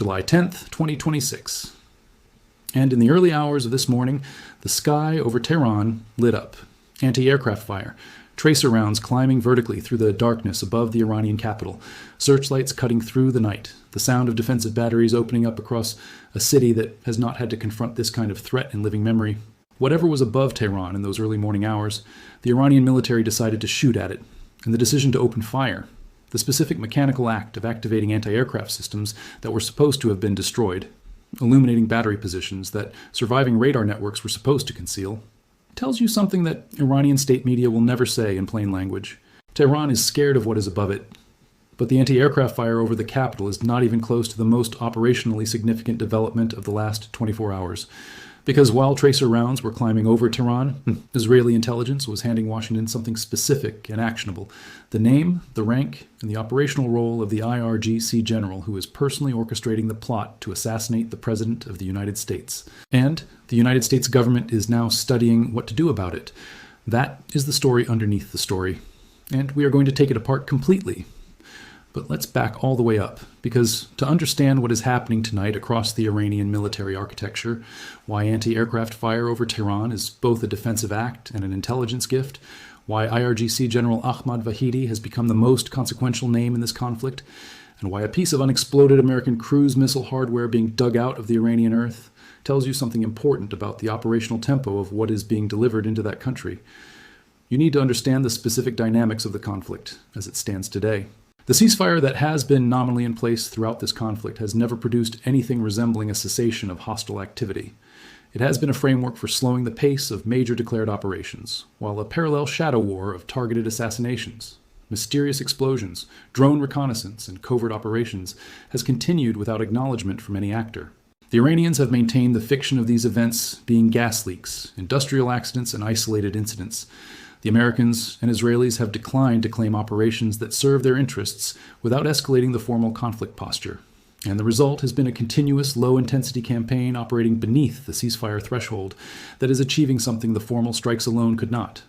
July 10th, 2026. And in the early hours of this morning, the sky over Tehran lit up. Anti-aircraft fire, tracer rounds climbing vertically through the darkness above the Iranian capital, searchlights cutting through the night, the sound of defensive batteries opening up across a city that has not had to confront this kind of threat in living memory. Whatever was above Tehran in those early morning hours, the Iranian military decided to shoot at it, and the decision to open fire, the specific mechanical act of activating anti-aircraft systems that were supposed to have been destroyed, illuminating battery positions that surviving radar networks were supposed to conceal, tells you something that Iranian state media will never say in plain language. Tehran is scared of what is above it, but the anti-aircraft fire over the capital is not even close to the most operationally significant development of the last 24 hours. Because while tracer rounds were climbing over Tehran, Israeli intelligence was handing Washington something specific and actionable: the name, the rank, and the operational role of the IRGC General who is personally orchestrating the plot to assassinate the President of the United States. And the United States government is now studying what to do about it. That is the story underneath the story. And we are going to take it apart completely. But let's back all the way up, because to understand what is happening tonight across the Iranian military architecture, why anti-aircraft fire over Tehran is both a defensive act and an intelligence gift, why IRGC General Ahmad Vahidi has become the most consequential name in this conflict, and why a piece of unexploded American cruise missile hardware being dug out of the Iranian earth tells you something important about the operational tempo of what is being delivered into that country. You need to understand the specific dynamics of the conflict as it stands today. The ceasefire that has been nominally in place throughout this conflict has never produced anything resembling a cessation of hostile activity. It has been a framework for slowing the pace of major declared operations, while a parallel shadow war of targeted assassinations, mysterious explosions, drone reconnaissance, and covert operations has continued without acknowledgement from any actor. The Iranians have maintained the fiction of these events being gas leaks, industrial accidents, and isolated incidents. The Americans and Israelis have declined to claim operations that serve their interests without escalating the formal conflict posture. And the result has been a continuous low-intensity campaign operating beneath the ceasefire threshold that is achieving something the formal strikes alone could not: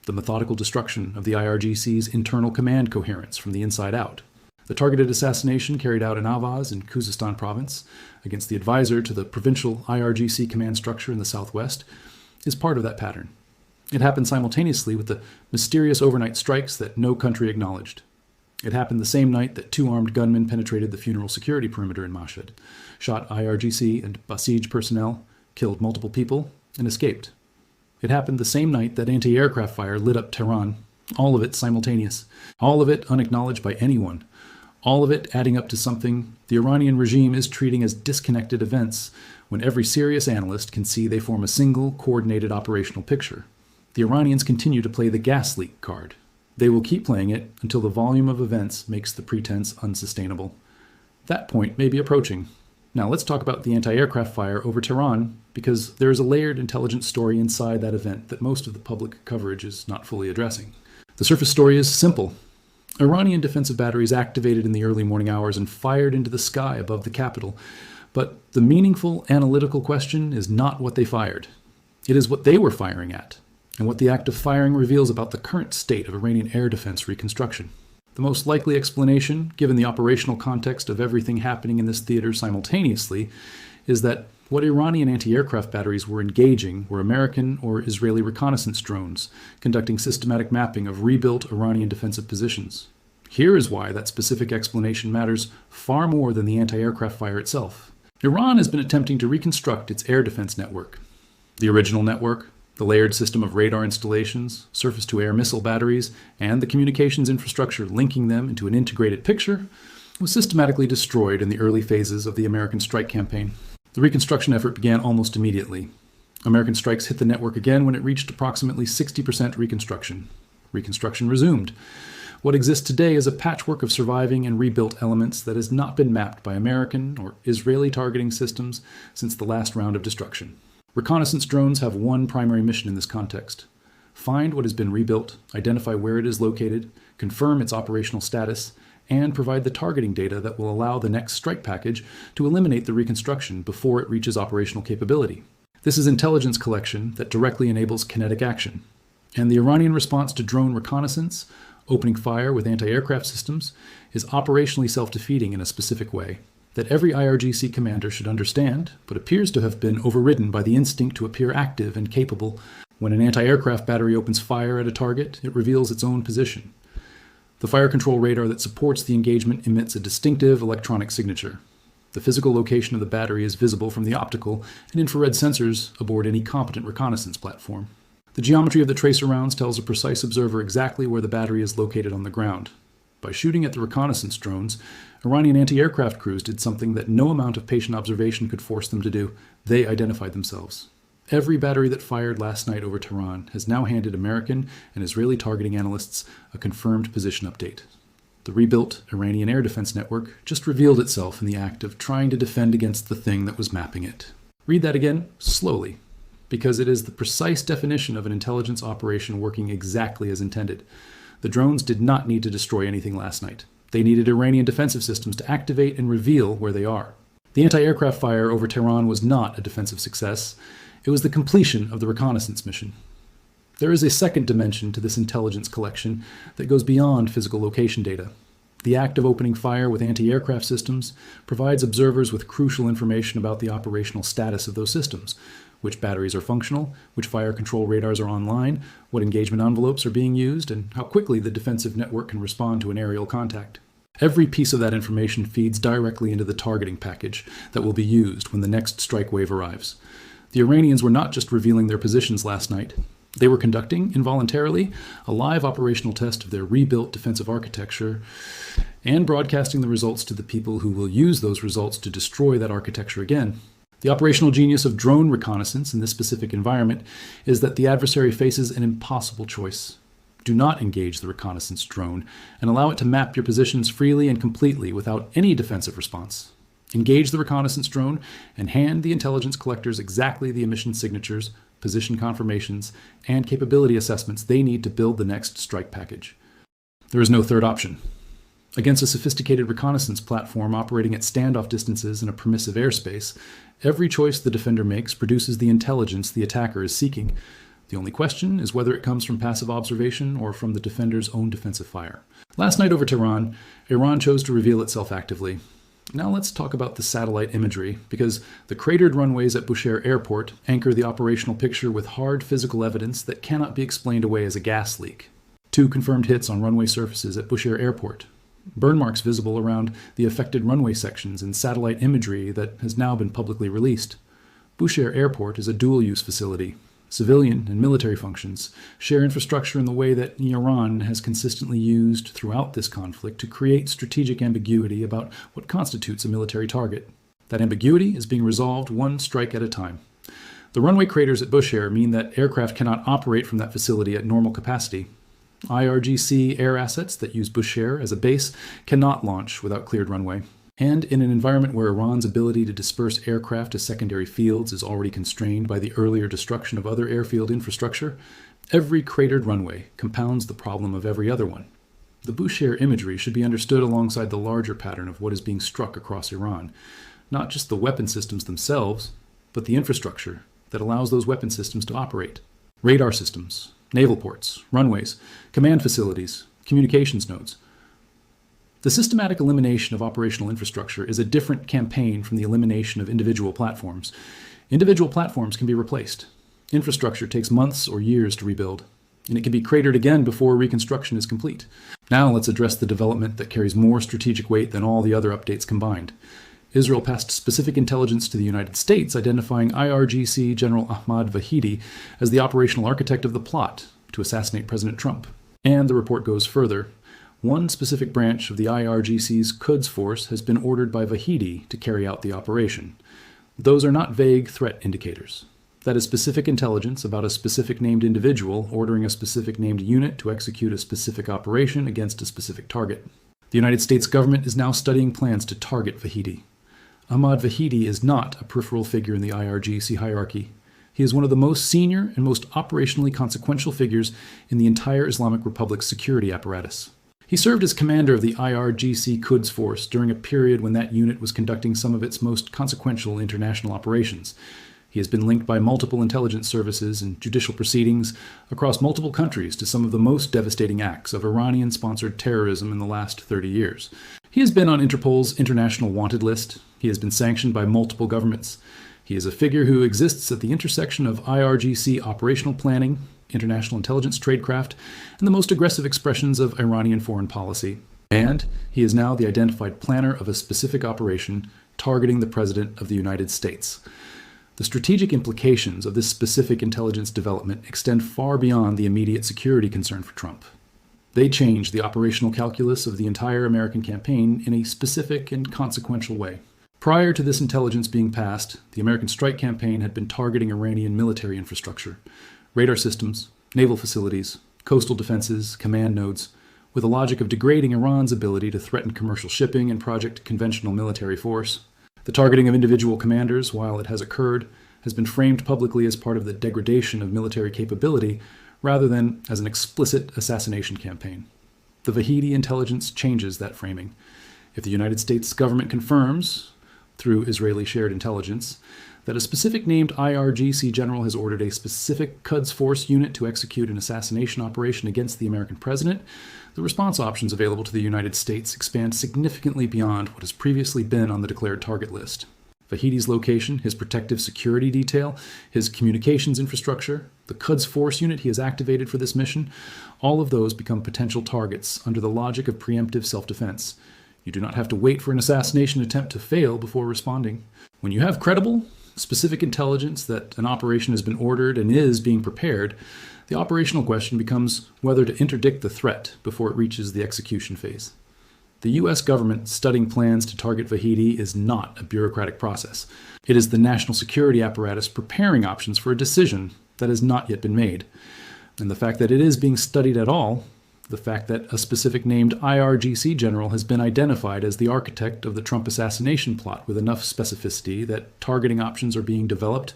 the methodical destruction of the IRGC's internal command coherence from the inside out. The targeted assassination carried out in Ahvaz in Khuzestan province against the advisor to the provincial IRGC command structure in the southwest is part of that pattern. It happened simultaneously with the mysterious overnight strikes that no country acknowledged. It happened the same night that two armed gunmen penetrated the funeral security perimeter in Mashhad, shot IRGC and Basij personnel, killed multiple people, and escaped. It happened the same night that anti-aircraft fire lit up Tehran, all of it simultaneous, all of it unacknowledged by anyone, all of it adding up to something the Iranian regime is treating as disconnected events when every serious analyst can see they form a single, coordinated operational picture. The Iranians continue to play the gas leak card. They will keep playing it until the volume of events makes the pretense unsustainable. That point may be approaching. Now let's talk about the anti-aircraft fire over Tehran, because there is a layered intelligence story inside that event that most of the public coverage is not fully addressing. The surface story is simple. Iranian defensive batteries activated in the early morning hours and fired into the sky above the capital. But the meaningful analytical question is not what they fired. It is what they were firing at, and what the act of firing reveals about the current state of Iranian air defense reconstruction. The most likely explanation, given the operational context of everything happening in this theater simultaneously, is that what Iranian anti-aircraft batteries were engaging were American or Israeli reconnaissance drones, conducting systematic mapping of rebuilt Iranian defensive positions. Here is why that specific explanation matters far more than the anti-aircraft fire itself. Iran has been attempting to reconstruct its air defense network. The original network, the layered system of radar installations, surface-to-air missile batteries, and the communications infrastructure linking them into an integrated picture, was systematically destroyed in the early phases of the American strike campaign. The reconstruction effort began almost immediately. American strikes hit the network again when it reached approximately 60% reconstruction. Reconstruction resumed. What exists today is a patchwork of surviving and rebuilt elements that has not been mapped by American or Israeli targeting systems since the last round of destruction. Reconnaissance drones have one primary mission in this context: find what has been rebuilt, identify where it is located, confirm its operational status, and provide the targeting data that will allow the next strike package to eliminate the reconstruction before it reaches operational capability. This is intelligence collection that directly enables kinetic action. And the Iranian response to drone reconnaissance, opening fire with anti-aircraft systems, is operationally self-defeating in a specific way. that every IRGC commander should understand, but appears to have been overridden by the instinct to appear active and capable. When an anti-aircraft battery opens fire at a target, it reveals its own position. The fire control radar that supports the engagement emits a distinctive electronic signature. The physical location of the battery is visible from the optical and infrared sensors aboard any competent reconnaissance platform. The geometry of the tracer rounds tells a precise observer exactly where the battery is located on the ground. By shooting at the reconnaissance drones, Iranian anti-aircraft crews did something that no amount of patient observation could force them to do. They identified themselves. Every battery that fired last night over Tehran has now handed American and Israeli targeting analysts a confirmed position update. The rebuilt Iranian air defense network just revealed itself in the act of trying to defend against the thing that was mapping it. Read that again, slowly, because it is the precise definition of an intelligence operation working exactly as intended. The drones did not need to destroy anything last night. They needed Iranian defensive systems to activate and reveal where they are. The anti-aircraft fire over Tehran was not a defensive success. It was the completion of the reconnaissance mission. There is a second dimension to this intelligence collection that goes beyond physical location data. The act of opening fire with anti-aircraft systems provides observers with crucial information about the operational status of those systems, which batteries are functional, which fire control radars are online, what engagement envelopes are being used, and how quickly the defensive network can respond to an aerial contact. Every piece of that information feeds directly into the targeting package that will be used when the next strike wave arrives. The Iranians were not just revealing their positions last night. They were conducting, involuntarily, a live operational test of their rebuilt defensive architecture and broadcasting the results to the people who will use those results to destroy that architecture again. The operational genius of drone reconnaissance in this specific environment is that the adversary faces an impossible choice. Do not engage the reconnaissance drone and allow it to map your positions freely and completely without any defensive response. Engage the reconnaissance drone and hand the intelligence collectors exactly the emission signatures, position confirmations, and capability assessments they need to build the next strike package. There is no third option. Against a sophisticated reconnaissance platform operating at standoff distances in a permissive airspace, every choice the defender makes produces the intelligence the attacker is seeking. The only question is whether it comes from passive observation or from the defender's own defensive fire. Last night over Tehran, Iran chose to reveal itself actively. Now let's talk about the satellite imagery, because the cratered runways at Bushehr airport anchor the operational picture with hard physical evidence that cannot be explained away as a gas leak. 2 confirmed hits on runway surfaces at Bushehr airport. Burn marks visible around the affected runway sections and satellite imagery that has now been publicly released. Bushehr airport is a dual-use facility. Civilian and military functions share infrastructure in the way that Iran has consistently used throughout this conflict to create strategic ambiguity about what constitutes a military target. That ambiguity is being resolved one strike at a time. The runway craters at Bushehr mean that aircraft cannot operate from that facility at normal capacity. IRGC air assets that use Bushehr as a base cannot launch without cleared runway. And in an environment where Iran's ability to disperse aircraft to secondary fields is already constrained by the earlier destruction of other airfield infrastructure, every cratered runway compounds the problem of every other one. The Bushehr imagery should be understood alongside the larger pattern of what is being struck across Iran, not just the weapon systems themselves, but the infrastructure that allows those weapon systems to operate. Radar systems, naval ports, runways, command facilities, communications nodes. The systematic elimination of operational infrastructure is a different campaign from the elimination of individual platforms. Individual platforms can be replaced. Infrastructure takes months or years to rebuild, and it can be cratered again before reconstruction is complete. Now let's address the development that carries more strategic weight than all the other updates combined. Israel passed specific intelligence to the United States identifying IRGC General Ahmad Vahidi as the operational architect of the plot to assassinate President Trump. And the report goes further. One specific branch of the IRGC's Quds Force has been ordered by Vahidi to carry out the operation. Those are not vague threat indicators. That is specific intelligence about a specific named individual ordering a specific named unit to execute a specific operation against a specific target. The United States government is now studying plans to target Vahidi. Ahmad Vahidi is not a peripheral figure in the IRGC hierarchy. He is one of the most senior and most operationally consequential figures in the entire Islamic Republic's security apparatus. He served as commander of the IRGC Quds Force during a period when that unit was conducting some of its most consequential international operations. He has been linked by multiple intelligence services and judicial proceedings across multiple countries to some of the most devastating acts of Iranian-sponsored terrorism in the last 30 years. He has been on Interpol's international wanted list. He has been sanctioned by multiple governments. He is a figure who exists at the intersection of IRGC operational planning, international intelligence tradecraft, and the most aggressive expressions of Iranian foreign policy. And he is now the identified planner of a specific operation targeting the President of the United States. The strategic implications of this specific intelligence development extend far beyond the immediate security concern for Trump. They change the operational calculus of the entire American campaign in a specific and consequential way. Prior to this intelligence being passed, the American strike campaign had been targeting Iranian military infrastructure, radar systems, naval facilities, coastal defenses, command nodes, with a logic of degrading Iran's ability to threaten commercial shipping and project conventional military force. The targeting of individual commanders, while it has occurred, has been framed publicly as part of the degradation of military capability rather than as an explicit assassination campaign. The Vahidi intelligence changes that framing. If the United States government confirms, through Israeli shared intelligence, that a specific named IRGC general has ordered a specific Quds Force unit to execute an assassination operation against the American president, the response options available to the United States expand significantly beyond what has previously been on the declared target list. Vahidi's location, his protective security detail, his communications infrastructure, the Quds Force unit he has activated for this mission, all of those become potential targets under the logic of preemptive self-defense. You do not have to wait for an assassination attempt to fail before responding. When you have credible, specific intelligence that an operation has been ordered and is being prepared, the operational question becomes whether to interdict the threat before it reaches the execution phase. The U.S. government studying plans to target Vahidi is not a bureaucratic process. It is the national security apparatus preparing options for a decision that has not yet been made. And the fact that it is being studied at all, the fact that a specific named IRGC general has been identified as the architect of the Trump assassination plot with enough specificity that targeting options are being developed,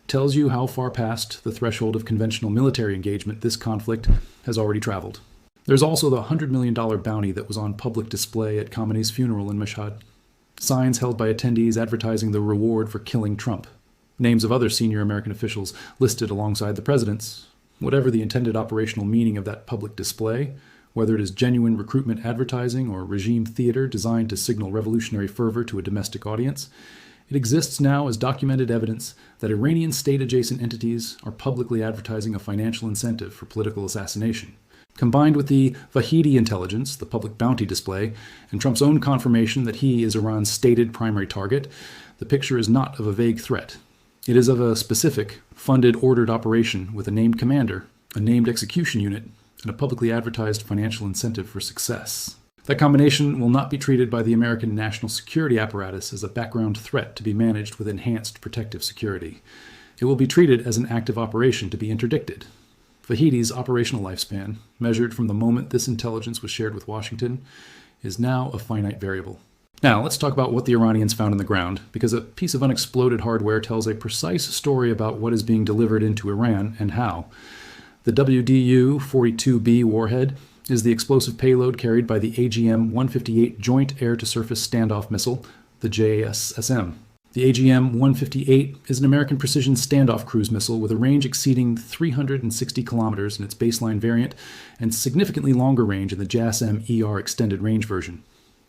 tells you how far past the threshold of conventional military engagement this conflict has already traveled. There's also the $100 million bounty that was on public display at Khamenei's funeral in Mashhad. Signs held by attendees advertising the reward for killing Trump. Names of other senior American officials listed alongside the president's. Whatever the intended operational meaning of that public display, whether it is genuine recruitment advertising or regime theater designed to signal revolutionary fervor to a domestic audience, it exists now as documented evidence that Iranian state-adjacent entities are publicly advertising a financial incentive for political assassination. Combined with the Vahidi intelligence, the public bounty display, and Trump's own confirmation that he is Iran's stated primary target, the picture is not of a vague threat. It is of a specific, funded, ordered operation with a named commander, a named execution unit, and a publicly advertised financial incentive for success. That combination will not be treated by the American national security apparatus as a background threat to be managed with enhanced protective security. It will be treated as an active operation to be interdicted. Vahidi's operational lifespan, measured from the moment this intelligence was shared with Washington, is now a finite variable. Now, let's talk about what the Iranians found on the ground, because a piece of unexploded hardware tells a precise story about what is being delivered into Iran and how. The WDU-42B warhead is the explosive payload carried by the AGM-158 Joint Air-to-Surface Standoff Missile, the JASSM. The AGM-158 is an American precision standoff cruise missile with a range exceeding 360 kilometers in its baseline variant and significantly longer range in the JASSM-ER extended range version.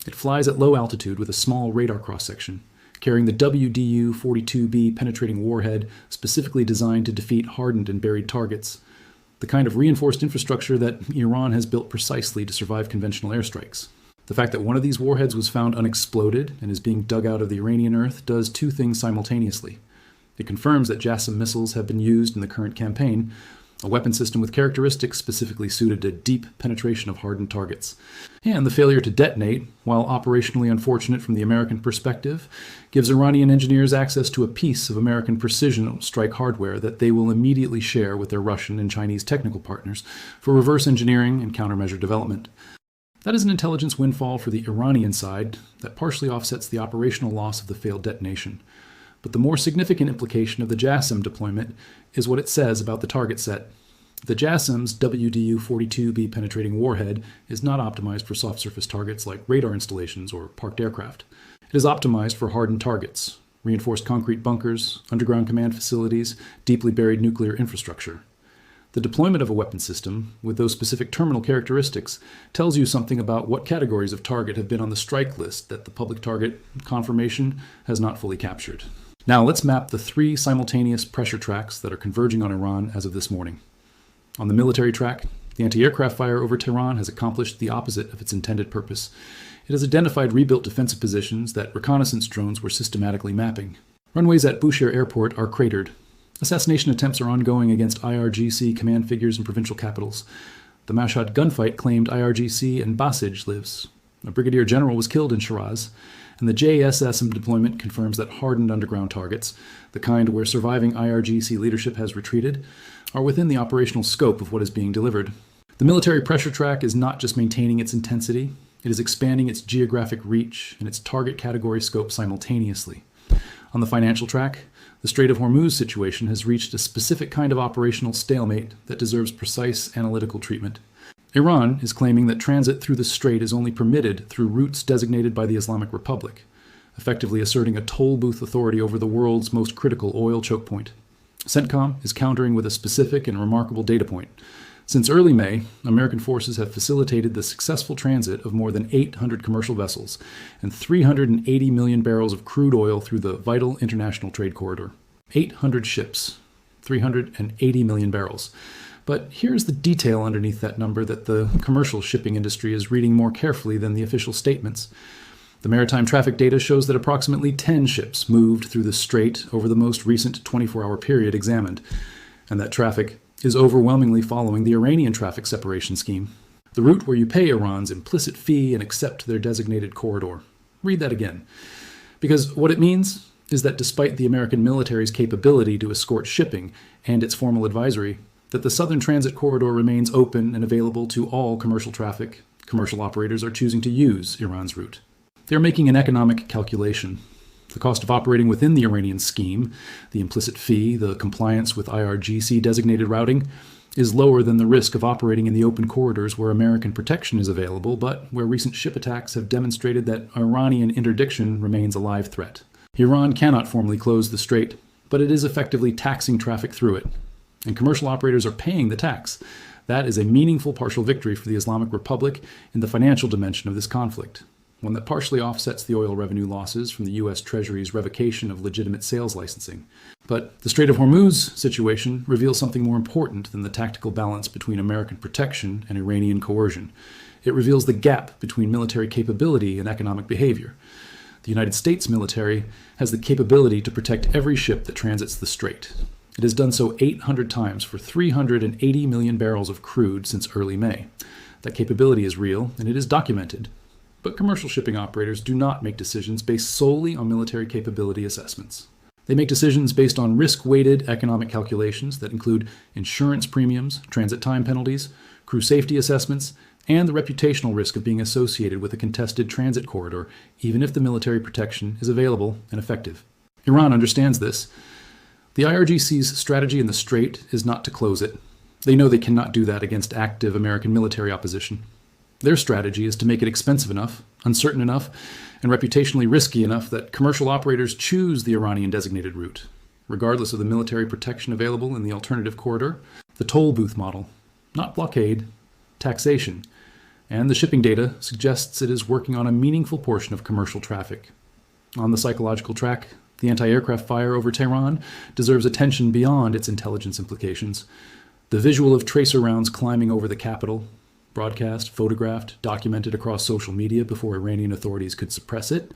It flies at low altitude with a small radar cross-section, carrying the WDU-42B penetrating warhead specifically designed to defeat hardened and buried targets, the kind of reinforced infrastructure that Iran has built precisely to survive conventional airstrikes. The fact that one of these warheads was found unexploded and is being dug out of the Iranian earth does two things simultaneously. It confirms that JASSM missiles have been used in the current campaign, a weapon system with characteristics specifically suited to deep penetration of hardened targets. And the failure to detonate, while operationally unfortunate from the American perspective, gives Iranian engineers access to a piece of American precision strike hardware that they will immediately share with their Russian and Chinese technical partners for reverse engineering and countermeasure development. That is an intelligence windfall for the Iranian side that partially offsets the operational loss of the failed detonation. But the more significant implication of the JASSM deployment is what it says about the target set. The JASSM's WDU-42B penetrating warhead is not optimized for soft surface targets like radar installations or parked aircraft. It is optimized for hardened targets, reinforced concrete bunkers, underground command facilities, deeply buried nuclear infrastructure. The deployment of a weapon system with those specific terminal characteristics tells you something about what categories of target have been on the strike list that the public target confirmation has not fully captured. Now let's map the 3 simultaneous pressure tracks that are converging on Iran as of this morning. On the military track, the anti-aircraft fire over Tehran has accomplished the opposite of its intended purpose. It has identified rebuilt defensive positions that reconnaissance drones were systematically mapping. Runways at Bushehr airport are cratered. Assassination attempts are ongoing against IRGC command figures in provincial capitals. The Mashhad gunfight claimed IRGC and Bushehr lives. A brigadier general was killed in Shiraz, and the JASSM deployment confirms that hardened underground targets, the kind where surviving IRGC leadership has retreated, are within the operational scope of what is being delivered. The military pressure track is not just maintaining its intensity, it is expanding its geographic reach and its target category scope simultaneously. On the financial track, the Strait of Hormuz situation has reached a specific kind of operational stalemate that deserves precise analytical treatment. Iran is claiming that transit through the strait is only permitted through routes designated by the Islamic Republic, effectively asserting a toll booth authority over the world's most critical oil choke point. CENTCOM is countering with a specific and remarkable data point. Since early May, American forces have facilitated the successful transit of more than 800 commercial vessels and 380 million barrels of crude oil through the vital international trade corridor. 800 ships, 380 million barrels. But here's the detail underneath that number that the commercial shipping industry is reading more carefully than the official statements. The maritime traffic data shows that approximately 10 ships moved through the strait over the most recent 24-hour period examined, and that traffic is overwhelmingly following the Iranian traffic separation scheme, the route where you pay Iran's implicit fee and accept their designated corridor. Read that again. Because what it means is that despite the American military's capability to escort shipping and its formal advisory, that the southern transit corridor remains open and available to all commercial traffic, commercial operators are choosing to use Iran's route. They're making an economic calculation. The cost of operating within the Iranian scheme, the implicit fee, the compliance with IRGC designated routing, is lower than the risk of operating in the open corridors where American protection is available, but where recent ship attacks have demonstrated that Iranian interdiction remains a live threat. Iran cannot formally close the strait, but it is effectively taxing traffic through it, and commercial operators are paying the tax. That is a meaningful partial victory for the Islamic Republic in the financial dimension of this conflict, one that partially offsets the oil revenue losses from the U.S. Treasury's revocation of legitimate sales licensing. But the Strait of Hormuz situation reveals something more important than the tactical balance between American protection and Iranian coercion. It reveals the gap between military capability and economic behavior. The United States military has the capability to protect every ship that transits the strait. It has done so 800 times for 380 million barrels of crude since early May. That capability is real, and it is documented. But commercial shipping operators do not make decisions based solely on military capability assessments. They make decisions based on risk-weighted economic calculations that include insurance premiums, transit time penalties, crew safety assessments, and the reputational risk of being associated with a contested transit corridor, even if the military protection is available and effective. Iran understands this. The IRGC's strategy in the strait is not to close it. They know they cannot do that against active American military opposition. Their strategy is to make it expensive enough, uncertain enough, and reputationally risky enough that commercial operators choose the Iranian designated route, regardless of the military protection available in the alternative corridor, the toll booth model, not blockade, taxation, and the shipping data suggests it is working on a meaningful portion of commercial traffic. On the psychological track, the anti-aircraft fire over Tehran deserves attention beyond its intelligence implications. The visual of tracer rounds climbing over the capital, broadcast, photographed, documented across social media before Iranian authorities could suppress it,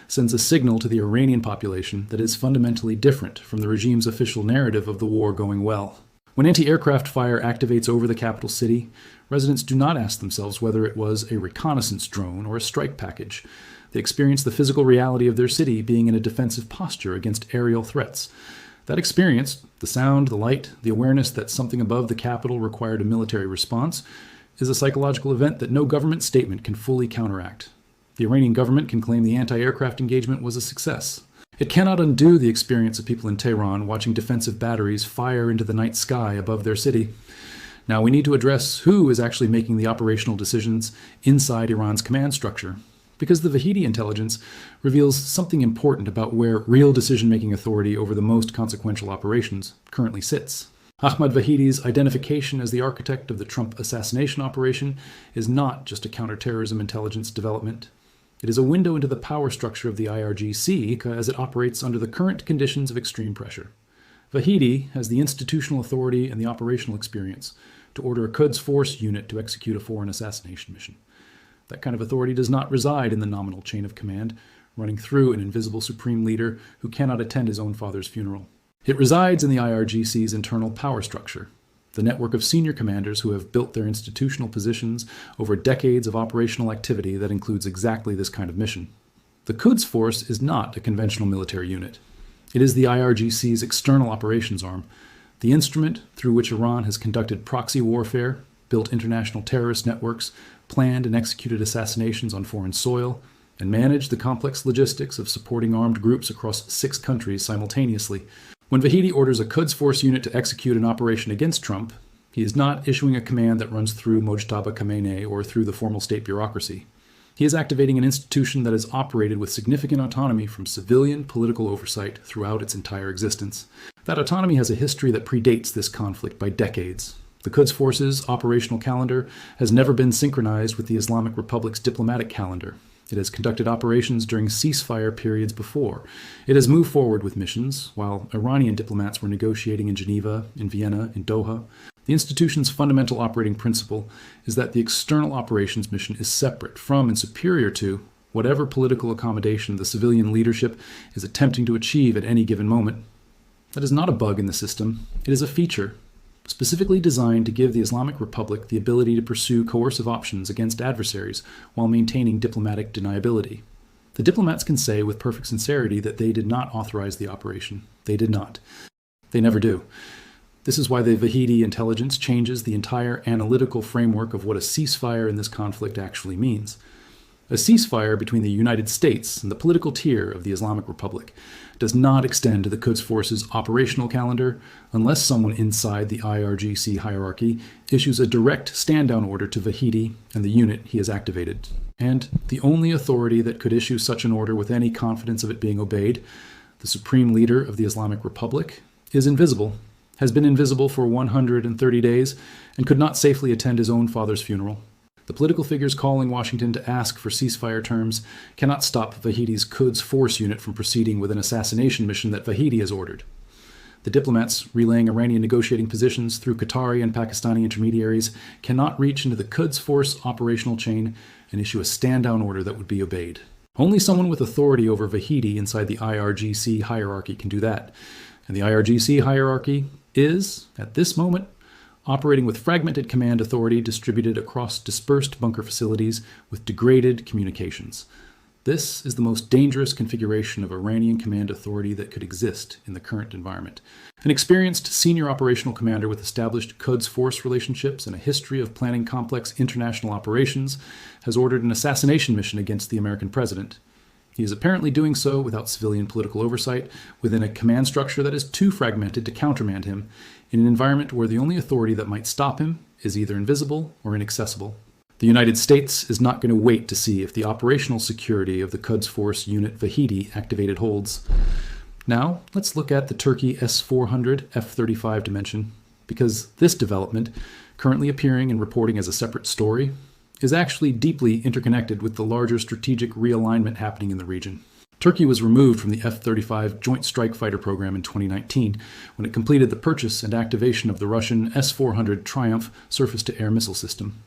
sends a signal to the Iranian population that is fundamentally different from the regime's official narrative of the war going well. When anti-aircraft fire activates over the capital city, residents do not ask themselves whether it was a reconnaissance drone or a strike package. They experience the physical reality of their city being in a defensive posture against aerial threats. That experience, the sound, the light, the awareness that something above the capital required a military response, is a psychological event that no government statement can fully counteract. The Iranian government can claim the anti-aircraft engagement was a success. It cannot undo the experience of people in Tehran watching defensive batteries fire into the night sky above their city. Now we need to address who is actually making the operational decisions inside Iran's command structure, because the Vahidi intelligence reveals something important about where real decision-making authority over the most consequential operations currently sits. Ahmad Vahidi's identification as the architect of the Trump assassination operation is not just a counterterrorism intelligence development. It is a window into the power structure of the IRGC as it operates under the current conditions of extreme pressure. Vahidi has the institutional authority and the operational experience to order a Quds Force unit to execute a foreign assassination mission. That kind of authority does not reside in the nominal chain of command, running through an invisible supreme leader who cannot attend his own father's funeral. It resides in the IRGC's internal power structure, the network of senior commanders who have built their institutional positions over decades of operational activity that includes exactly this kind of mission. The Quds Force is not a conventional military unit. It is the IRGC's external operations arm, the instrument through which Iran has conducted proxy warfare, built international terrorist networks, planned and executed assassinations on foreign soil, and managed the complex logistics of supporting armed groups across 6 countries simultaneously. When Vahidi orders a Quds Force unit to execute an operation against Trump, he is not issuing a command that runs through Mojtaba Khamenei or through the formal state bureaucracy. He is activating an institution that has operated with significant autonomy from civilian political oversight throughout its entire existence. That autonomy has a history that predates this conflict by decades. The Quds Force's operational calendar has never been synchronized with the Islamic Republic's diplomatic calendar. It has conducted operations during ceasefire periods before. It has moved forward with missions, while Iranian diplomats were negotiating in Geneva, in Vienna, in Doha. The institution's fundamental operating principle is that the external operations mission is separate from and superior to whatever political accommodation the civilian leadership is attempting to achieve at any given moment. That is not a bug in the system. It is a feature, specifically designed to give the Islamic Republic the ability to pursue coercive options against adversaries while maintaining diplomatic deniability. The diplomats can say with perfect sincerity that they did not authorize the operation. They did not. They never do. This is why the Vahidi intelligence changes the entire analytical framework of what a ceasefire in this conflict actually means. A ceasefire between the United States and the political tier of the Islamic Republic does not extend to the Quds Force's operational calendar unless someone inside the IRGC hierarchy issues a direct stand-down order to Vahidi and the unit he has activated. And the only authority that could issue such an order with any confidence of it being obeyed, the supreme leader of the Islamic Republic, is invisible, has been invisible for 130 days, and could not safely attend his own father's funeral. The political figures calling Washington to ask for ceasefire terms cannot stop Vahidi's Quds Force unit from proceeding with an assassination mission that Vahidi has ordered. The diplomats relaying Iranian negotiating positions through Qatari and Pakistani intermediaries cannot reach into the Quds Force operational chain and issue a stand-down order that would be obeyed. Only someone with authority over Vahidi inside the IRGC hierarchy can do that. And the IRGC hierarchy is, at this moment, operating with fragmented command authority distributed across dispersed bunker facilities with degraded communications. This is the most dangerous configuration of Iranian command authority that could exist in the current environment. An experienced senior operational commander with established Quds Force relationships and a history of planning complex international operations has ordered an assassination mission against the American president. He is apparently doing so without civilian political oversight, within a command structure that is too fragmented to countermand him, in an environment where the only authority that might stop him is either invisible or inaccessible. The United States is not going to wait to see if the operational security of the Quds Force unit Vahidi activated holds. Now, let's look at the Turkey S-400 F-35 dimension, because this development, currently appearing and reporting as a separate story, is actually deeply interconnected with the larger strategic realignment happening in the region. Turkey was removed from the F-35 Joint Strike Fighter program in 2019 when it completed the purchase and activation of the Russian S-400 Triumph surface-to-air missile system.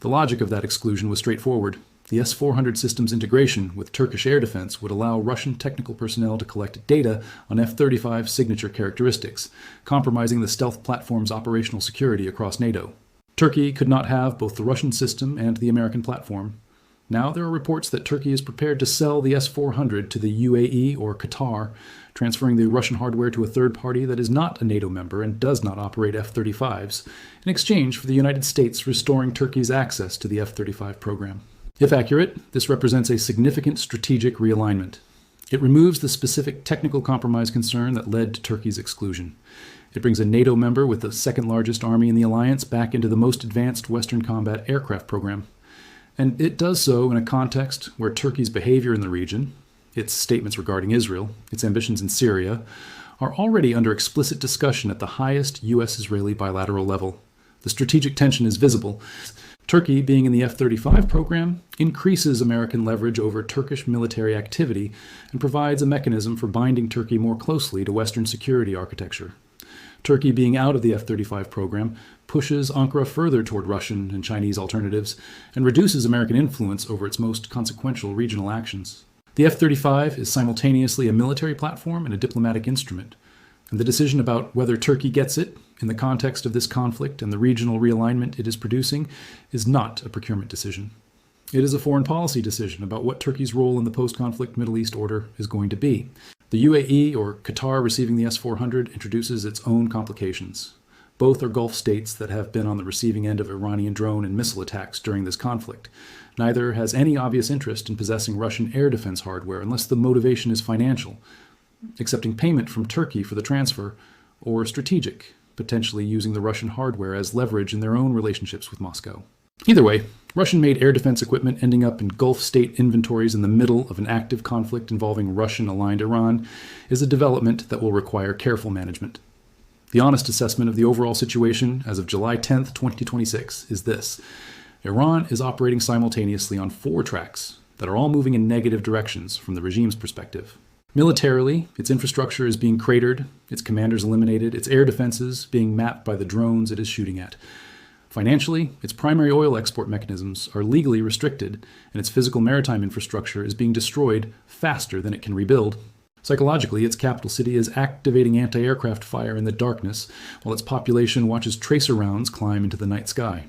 The logic of that exclusion was straightforward. The S-400 system's integration with Turkish air defense would allow Russian technical personnel to collect data on F-35 signature characteristics, compromising the stealth platform's operational security across NATO. Turkey could not have both the Russian system and the American platform. Now there are reports that Turkey is prepared to sell the S-400 to the UAE or Qatar, transferring the Russian hardware to a third party that is not a NATO member and does not operate F-35s, in exchange for the United States restoring Turkey's access to the F-35 program. If accurate, this represents a significant strategic realignment. It removes the specific technical compromise concern that led to Turkey's exclusion. It brings a NATO member with the second largest army in the alliance back into the most advanced Western combat aircraft program. And it does so in a context where Turkey's behavior in the region, its statements regarding Israel, its ambitions in Syria, are already under explicit discussion at the highest U.S.-Israeli bilateral level. The strategic tension is visible. Turkey, being in the F-35 program, increases American leverage over Turkish military activity and provides a mechanism for binding Turkey more closely to Western security architecture. Turkey, being out of the F-35 program, pushes Ankara further toward Russian and Chinese alternatives and reduces American influence over its most consequential regional actions. The F-35 is simultaneously a military platform and a diplomatic instrument, and the decision about whether Turkey gets it in the context of this conflict and the regional realignment it is producing is not a procurement decision. It is a foreign policy decision about what Turkey's role in the post-conflict Middle East order is going to be. The UAE, or Qatar, receiving the S-400 introduces its own complications. Both are Gulf states that have been on the receiving end of Iranian drone and missile attacks during this conflict. Neither has any obvious interest in possessing Russian air defense hardware unless the motivation is financial, accepting payment from Turkey for the transfer, or strategic, potentially using the Russian hardware as leverage in their own relationships with Moscow. Either way, Russian-made air defense equipment ending up in Gulf state inventories in the middle of an active conflict involving Russian-aligned Iran is a development that will require careful management. The honest assessment of the overall situation as of July 10, 2026 is this: Iran is operating simultaneously on 4 tracks that are all moving in negative directions from the regime's perspective. Militarily, its infrastructure is being cratered, its commanders eliminated, its air defenses being mapped by the drones it is shooting at. Financially, its primary oil export mechanisms are legally restricted, and its physical maritime infrastructure is being destroyed faster than it can rebuild. Psychologically, its capital city is activating anti-aircraft fire in the darkness, while its population watches tracer rounds climb into the night sky.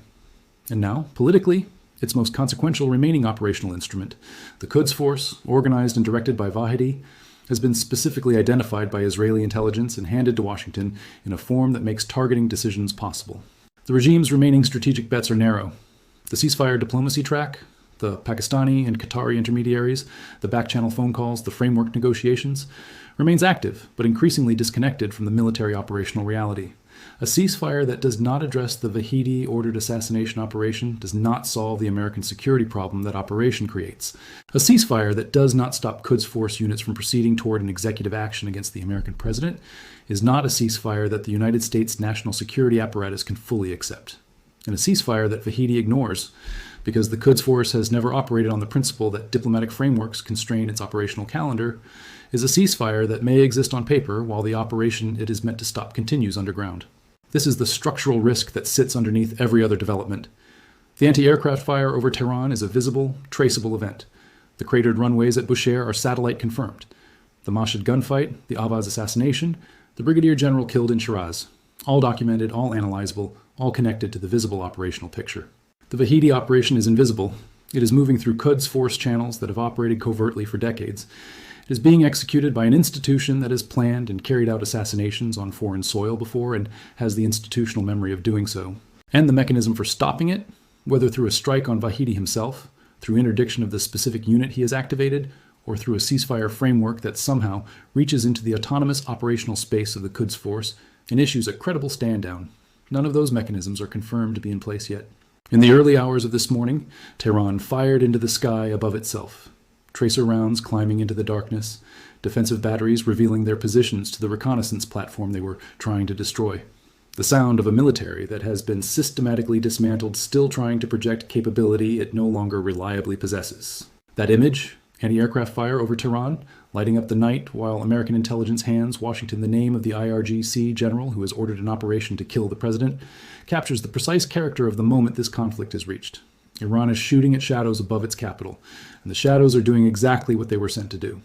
And now, politically, its most consequential remaining operational instrument, the Quds Force, organized and directed by Vahidi, has been specifically identified by Israeli intelligence and handed to Washington in a form that makes targeting decisions possible. The regime's remaining strategic bets are narrow. The ceasefire diplomacy track, the Pakistani and Qatari intermediaries, the back-channel phone calls, the framework negotiations, remains active, but increasingly disconnected from the military operational reality. A ceasefire that does not address the Vahidi-ordered assassination operation does not solve the American security problem that operation creates. A ceasefire that does not stop Quds Force units from proceeding toward an executive action against the American president is not a ceasefire that the United States national security apparatus can fully accept. And a ceasefire that Vahidi ignores, because the Quds Force has never operated on the principle that diplomatic frameworks constrain its operational calendar, is a ceasefire that may exist on paper while the operation it is meant to stop continues underground. This is the structural risk that sits underneath every other development. The anti-aircraft fire over Tehran is a visible, traceable event. The cratered runways at Bushehr are satellite confirmed. The Mashhad gunfight, the Ahvaz assassination, the brigadier general killed in Shiraz. All documented, all analyzable, all connected to the visible operational picture. The Vahidi operation is invisible. It is moving through Quds Force channels that have operated covertly for decades. It is being executed by an institution that has planned and carried out assassinations on foreign soil before and has the institutional memory of doing so. And the mechanism for stopping it, whether through a strike on Vahidi himself, through interdiction of the specific unit he has activated, or through a ceasefire framework that somehow reaches into the autonomous operational space of the Quds Force and issues a credible stand-down. None of those mechanisms are confirmed to be in place yet. In the early hours of this morning, Tehran fired into the sky above itself. Tracer rounds climbing into the darkness, defensive batteries revealing their positions to the reconnaissance platform they were trying to destroy. The sound of a military that has been systematically dismantled still trying to project capability it no longer reliably possesses. That image, anti-aircraft fire over Tehran, lighting up the night while American intelligence hands Washington the name of the IRGC general who has ordered an operation to kill the president, captures the precise character of the moment this conflict has reached. Iran is shooting at shadows above its capital, and the shadows are doing exactly what they were sent to do.